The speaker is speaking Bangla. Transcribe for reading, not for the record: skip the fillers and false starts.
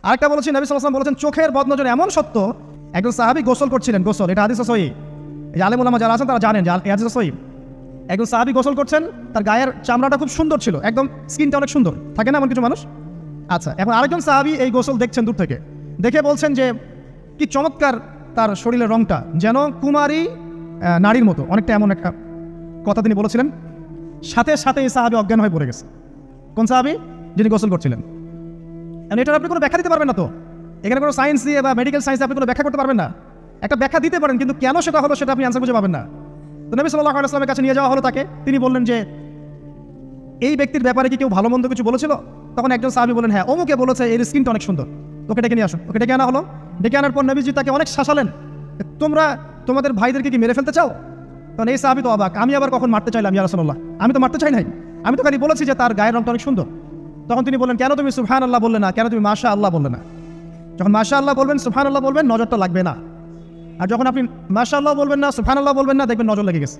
আরেকটা বলেছি, নবী সাল্লাল্লাহু আলাইহি ওয়াসাল্লাম বলেছেন চোখের বদনজর এমন সত্য, একজন সাহাবী গোসল করছিলেন, গোসল, এটা হাদিস সহিহ, এই আলেম ওলামা যারা আছেন তারা জানেন যে এই হাদিস সহিহ। একজন সাহাবী গোসল করছেন, তার গায়ের চামড়াটা খুব সুন্দর ছিল, একদম স্কিনটা অনেক সুন্দর থাকে না এমন কিছু মানুষ। আচ্ছা, এখন আরেকজন সাহাবী এই গোসল দেখছেন দূর থেকে, দেখে বলছেন যে কি চমৎকার তার শরীরের রংটা, যেন কুমারী নারীর মতো, অনেকটা এমন একটা কথা তিনি বলেছিলেন। সাথে সাথে এই সাহাবী অজ্ঞান হয়ে পড়ে গেছে। কোন সাহাবী? যিনি গোসল করছিলেন। এটার আপনি কোনো ব্যাখ্যা দিতে পারবেন না, তো এখানে কোনো সায়েন্স দিয়ে বা মেডিকেল সায়েন্স আপনি কোনো ব্যাখ্যা করতে পারবেন না। একটা ব্যাখ্যা দিতে পারেন, কিন্তু কেন সেটা হলো সেটা আপনি আনসার খুঁজে পাবেন না। তো নবী সাল্লাল্লাহু আলাইহি ওয়াসাল্লামের কাছে নিয়ে যাওয়া হলো তাকে। তিনি বললেন যে এই ব্যক্তির ব্যাপারে কি কেউ ভালো মন্দ কিছু বলেছিল? তখন একজন সাহাবী বলেন, হ্যাঁ, অমুকে বলেছে এর স্কিনটা অনেক সুন্দর, ওকে ডেকে নিয়ে আসো। ওকে ডেকে আনা হলো। ডেকে আনার পর নবীজি তাকে অনেক শাসালেন, তোমরা তোমাদের ভাইদেরকে কি মেরে ফেলতে চাও? তখন এই সাহাবী তো অবাক, আমি আবার কখন মারতে চাইলাম ইয়া রাসূলুল্লাহ? আমি তো মারতে চাই নাই, আমি তো খালি বলেছি যে তার গায়ের রংটা অনেক সুন্দর। তখন তিনি বললেন, কেন তুমি সুবহানাল্লাহ বললে না, কেন তুমি মাশা আল্লাহ বললে না? যখন মাশা আল্লাহ বলবেন, সুবহানাল্লাহ বলবেন, নজরটা লাগবে না। আর যখন আপনি মাশা আল্লাহ বলবেন না, সুবহানাল্লাহ বলবেন না, দেখবেন নজর লেগে গেছে।